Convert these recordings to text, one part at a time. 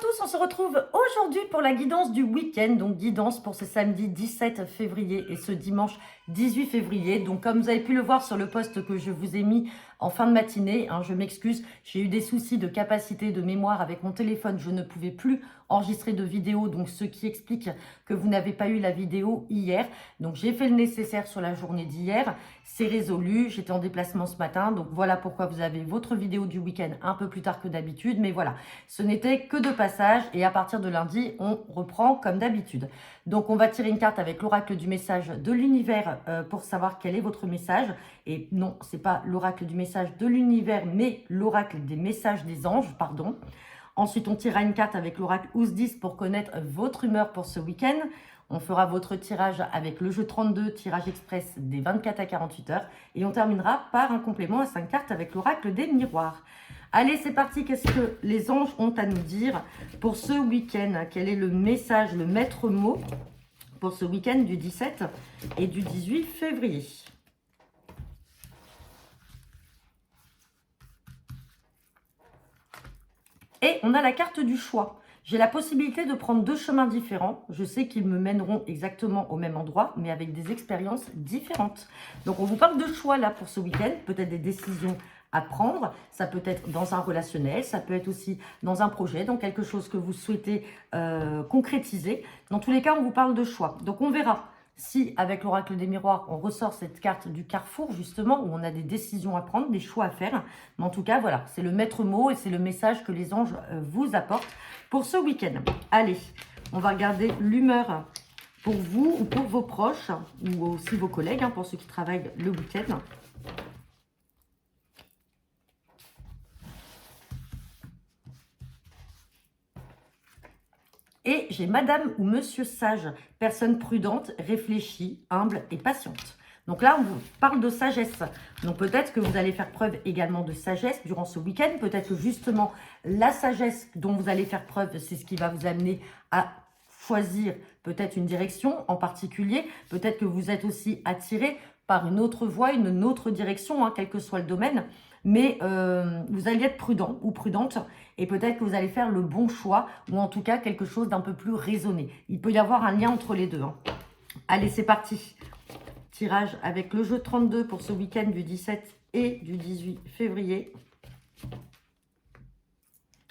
tous, on se retrouve aujourd'hui pour la guidance du week-end, donc guidance pour ce samedi 17 février et ce dimanche 18 février. Donc comme vous avez pu le voir sur le post que je vous ai mis en fin de matinée, je m'excuse, j'ai eu des soucis de capacité de mémoire avec mon téléphone, je ne pouvais plus enregistrer de vidéo, donc ce qui explique que vous n'avez pas eu la vidéo hier. Donc j'ai fait le nécessaire sur la journée d'hier, c'est résolu, j'étais en déplacement ce matin, donc voilà pourquoi vous avez votre vidéo du week-end un peu plus tard que d'habitude, mais voilà, ce n'était que de passage et à partir de lundi, on reprend comme d'habitude. Donc on va tirer une carte avec l'oracle du message de l'univers pour savoir quel est votre message. Et non, c'est pas l'oracle du message de l'univers, mais l'oracle des messages des anges, pardon. Ensuite, on tirera une carte avec l'oracle Ousdis pour connaître votre humeur pour ce week-end. On fera votre tirage avec le jeu 32, tirage express des 24 à 48 heures. Et on terminera par un complément à 5 cartes avec l'oracle des miroirs. Allez, c'est parti. Qu'est-ce que les anges ont à nous dire pour ce week-end? Quel est le message, le maître mot pour ce week-end du 17 et du 18 février? Et on a la carte du choix. J'ai la possibilité de prendre deux chemins différents. Je sais qu'ils me mèneront exactement au même endroit, mais avec des expériences différentes. Donc, on vous parle de choix là pour ce week-end. Peut-être des décisions à prendre. Ça peut être dans un relationnel, ça peut être aussi dans un projet, dans quelque chose que vous souhaitez concrétiser. Dans tous les cas, on vous parle de choix. Donc, on verra si, avec l'oracle des miroirs, on ressort cette carte du carrefour, justement, où on a des décisions à prendre, des choix à faire. Mais en tout cas, voilà, c'est le maître mot et c'est le message que les anges vous apportent pour ce week-end. Allez, on va regarder l'humeur pour vous ou pour vos proches, ou aussi vos collègues, pour ceux qui travaillent le week-end. Et j'ai madame ou monsieur sage, personne prudente, réfléchie, humble et patiente. Donc là, on vous parle de sagesse. Donc peut-être que vous allez faire preuve également de sagesse durant ce week-end. Peut-être que justement, la sagesse dont vous allez faire preuve, c'est ce qui va vous amener à choisir peut-être une direction en particulier. Peut-être que vous êtes aussi attiré par une autre voie, une autre direction, quel que soit le domaine. Mais vous allez être prudent ou prudente et peut-être que vous allez faire le bon choix ou en tout cas quelque chose d'un peu plus raisonné. Il peut y avoir un lien entre les deux. Allez, c'est parti. Tirage avec le jeu 32 pour ce week-end du 17 et du 18 février.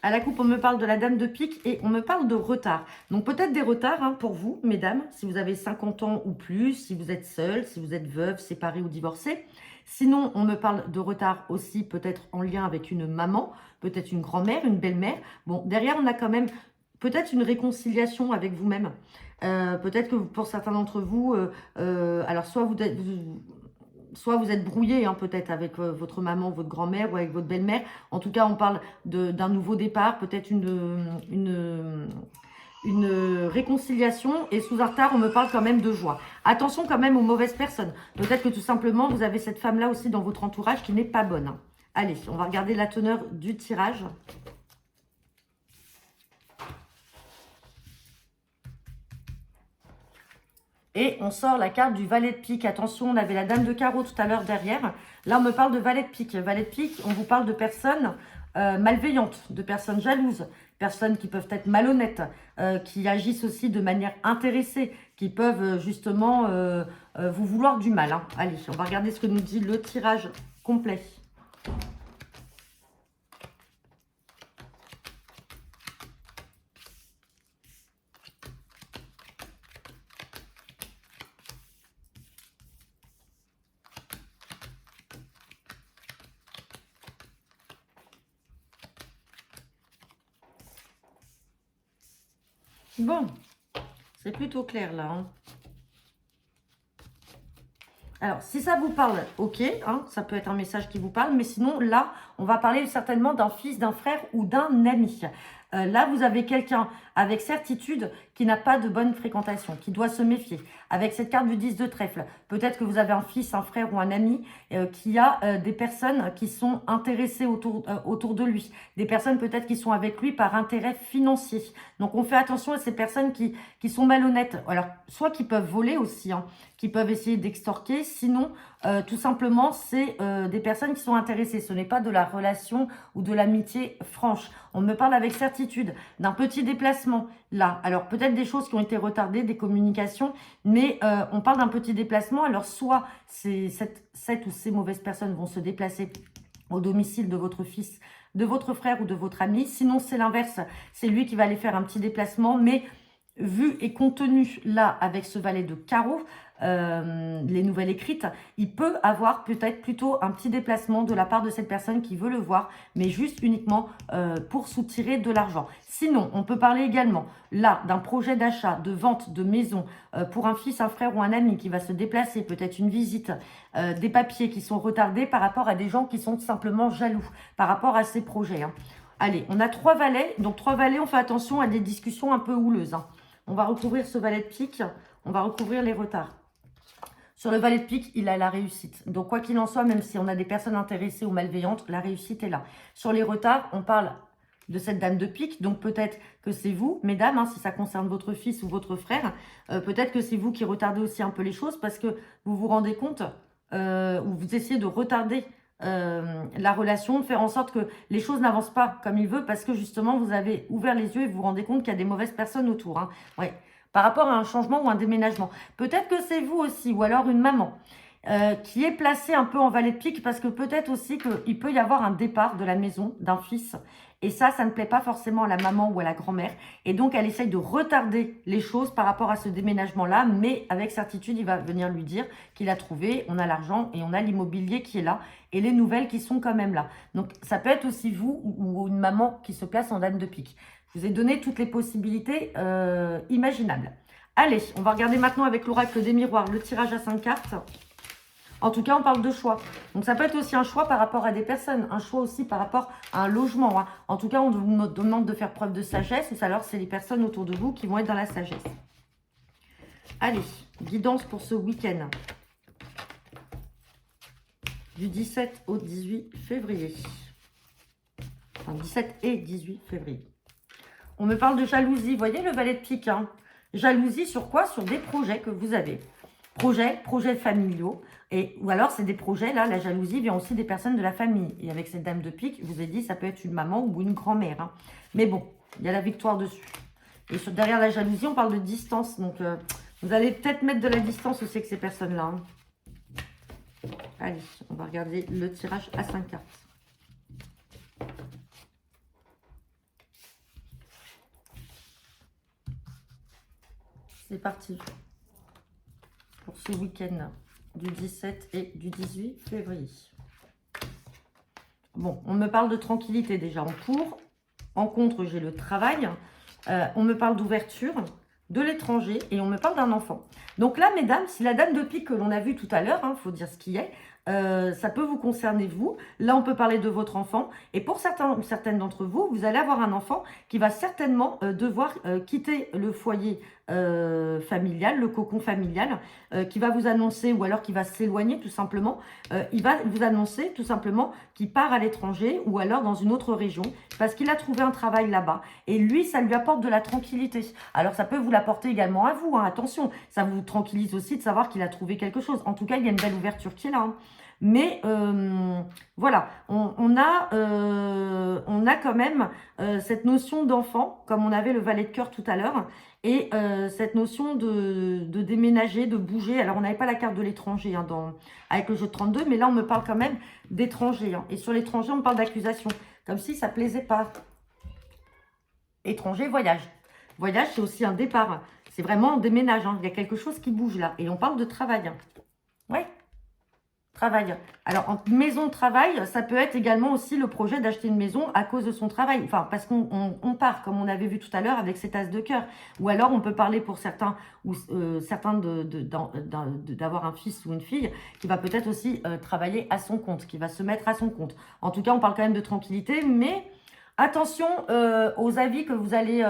À la coupe, on me parle de la dame de pique et on me parle de retard. Donc peut-être des retards pour vous, mesdames, si vous avez 50 ans ou plus, si vous êtes seule, si vous êtes veuve, séparée ou divorcée. Sinon, on me parle de retard aussi peut-être en lien avec une maman, peut-être une grand-mère, une belle-mère. Bon, derrière, on a quand même peut-être une réconciliation avec vous-même. Peut-être que pour certains d'entre vous, alors soit vous êtes brouillé peut-être avec votre maman, votre grand-mère ou avec votre belle-mère. En tout cas, on parle d'un nouveau départ, peut-être une réconciliation. Et sous un retard, on me parle quand même de joie. Attention quand même aux mauvaises personnes. Peut-être que tout simplement, vous avez cette femme-là aussi dans votre entourage qui n'est pas bonne. Allez, on va regarder la teneur du tirage. Et on sort la carte du valet de pique. Attention, on avait la dame de carreau tout à l'heure derrière. Là, on me parle de valet de pique. Valet de pique, on vous parle de personnes malveillantes, de personnes jalouses, personnes qui peuvent être malhonnêtes, qui agissent aussi de manière intéressée, qui peuvent justement vous vouloir du mal. Allez, on va regarder ce que nous dit le tirage complet. Bon, c'est plutôt clair là. Alors, si ça vous parle, ok, ça peut être un message qui vous parle, mais sinon, là, on va parler certainement d'un fils, d'un frère ou d'un ami. Là, vous avez quelqu'un avec certitude qui n'a pas de bonne fréquentation, qui doit se méfier. Avec cette carte du 10 de trèfle, peut-être que vous avez un fils, un frère ou un ami qui a des personnes qui sont intéressées autour de lui. Des personnes peut-être qui sont avec lui par intérêt financier. Donc, on fait attention à ces personnes qui sont malhonnêtes. Alors, soit qui peuvent voler aussi, qui peuvent essayer d'extorquer. Sinon, tout simplement, c'est des personnes qui sont intéressées. Ce n'est pas de la relation ou de l'amitié franche. On me parle avec certitude certitude d'un petit déplacement là. Alors peut-être des choses qui ont été retardées, des communications, mais on parle d'un petit déplacement. Alors soit cette ou ces mauvaises personnes vont se déplacer au domicile de votre fils, de votre frère ou de votre ami. Sinon, c'est l'inverse. C'est lui qui va aller faire un petit déplacement, mais vu et contenu là avec ce valet de carreau, les nouvelles écrites, il peut avoir peut-être plutôt un petit déplacement de la part de cette personne qui veut le voir, mais juste uniquement pour soutirer de l'argent. Sinon, on peut parler également là d'un projet d'achat, de vente de maison pour un fils, un frère ou un ami qui va se déplacer, peut-être une visite, des papiers qui sont retardés par rapport à des gens qui sont simplement jaloux par rapport à ces projets. Hein. Allez, on a 3 valets. Donc 3 valets, on fait attention à des discussions un peu houleuses. Hein. On va recouvrir ce valet de pique, on va recouvrir les retards. Sur le valet de pique, il a la réussite. Donc, quoi qu'il en soit, même si on a des personnes intéressées ou malveillantes, la réussite est là. Sur les retards, on parle de cette dame de pique. Donc, peut-être que c'est vous, mesdames, hein, si ça concerne votre fils ou votre frère. Peut-être que c'est vous qui retardez aussi un peu les choses parce que vous vous rendez compte ou vous essayez de retarder la relation, de faire en sorte que les choses n'avancent pas comme il veut parce que justement, vous avez ouvert les yeux et vous vous rendez compte qu'il y a des mauvaises personnes autour. Hein. Ouais. Par rapport à un changement ou un déménagement. Peut-être que c'est vous aussi, ou alors une maman qui est placée un peu en valet de pique, parce que peut-être aussi qu'il peut y avoir un départ de la maison d'un fils, et ça ne plaît pas forcément à la maman ou à la grand-mère, et donc elle essaye de retarder les choses par rapport à ce déménagement-là, mais avec certitude, il va venir lui dire qu'il a trouvé, on a l'argent et on a l'immobilier qui est là, et les nouvelles qui sont quand même là. Donc ça peut être aussi vous ou une maman qui se place en dame de pique. Je vous ai donné toutes les possibilités imaginables. Allez, on va regarder maintenant avec l'oracle des miroirs le tirage à 5 cartes. En tout cas, on parle de choix. Donc, ça peut être aussi un choix par rapport à des personnes, un choix aussi par rapport à un logement. Hein. En tout cas, on vous demande de faire preuve de sagesse, ou alors c'est les personnes autour de vous qui vont être dans la sagesse. Allez, guidance pour ce week-end. Du 17 au 18 février. Enfin, 17 et 18 février. On me parle de jalousie. Vous voyez le valet de pique. Hein, jalousie sur quoi? Sur des projets que vous avez. Projets familiaux. Ou alors, c'est des projets, là, la jalousie vient aussi des personnes de la famille. Et avec cette dame de pique, je vous ai dit, ça peut être une maman ou une grand-mère. Hein. Mais bon, il y a la victoire dessus. Et derrière la jalousie, on parle de distance. Donc, vous allez peut-être mettre de la distance aussi avec ces personnes-là. Hein. Allez, on va regarder le tirage à 5 cartes. C'est parti pour ce week-end du 17 et du 18 février. Bon, on me parle de tranquillité déjà en cours. En contre, j'ai le travail. On me parle d'ouverture, de l'étranger et on me parle d'un enfant. Donc là, mesdames, si la dame de pique que l'on a vue tout à l'heure, il faut dire ce qui est, ça peut vous concerner vous. Là, on peut parler de votre enfant. Et pour certains ou certaines d'entre vous, vous allez avoir un enfant qui va certainement devoir quitter le foyer familial, le cocon familial, qui va vous annoncer, ou alors qui va s'éloigner tout simplement. Il va vous annoncer tout simplement qu'il part à l'étranger ou alors dans une autre région parce qu'il a trouvé un travail là-bas. Et lui, ça lui apporte de la tranquillité. Alors, ça peut vous l'apporter également à vous. Hein, attention, ça vous tranquillise aussi de savoir qu'il a trouvé quelque chose. En tout cas, il y a une belle ouverture qui est là. Hein. Mais voilà, on a quand même cette notion d'enfant, comme on avait le valet de cœur tout à l'heure, et cette notion de déménager, de bouger. Alors, on n'avait pas la carte de l'étranger hein, avec le jeu de 32, mais là, on me parle quand même d'étranger. Hein. Et sur l'étranger, on parle d'accusation, comme si ça ne plaisait pas. Étranger, voyage. Voyage, c'est aussi un départ. C'est vraiment un déménage. Hein. Il y a quelque chose qui bouge là. Et on parle de travail. Hein. Ouais. Travail. Alors, en maison de travail, ça peut être également aussi le projet d'acheter une maison à cause de son travail. Enfin, parce qu'on part, comme on avait vu tout à l'heure, avec cet as de cœur. Ou alors, on peut parler pour certains, ou certains d'avoir un fils ou une fille qui va peut-être aussi travailler à son compte, qui va se mettre à son compte. En tout cas, on parle quand même de tranquillité, mais attention aux avis que vous allez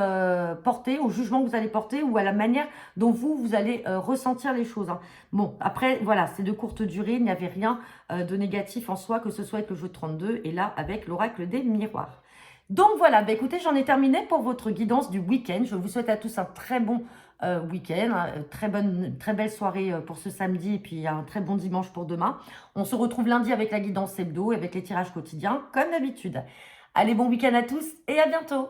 porter, au jugement que vous allez porter ou à la manière dont vous allez ressentir les choses. Hein. Bon, après, voilà, c'est de courte durée. Il n'y avait rien de négatif en soi, que ce soit avec le jeu de 32 et là, avec l'oracle des miroirs. Donc voilà, bah, écoutez, j'en ai terminé pour votre guidance du week-end. Je vous souhaite à tous un très bon week-end, très belle soirée pour ce samedi et puis un très bon dimanche pour demain. On se retrouve lundi avec la guidance hebdo, avec les tirages quotidiens, comme d'habitude. Allez, bon week-end à tous et à bientôt!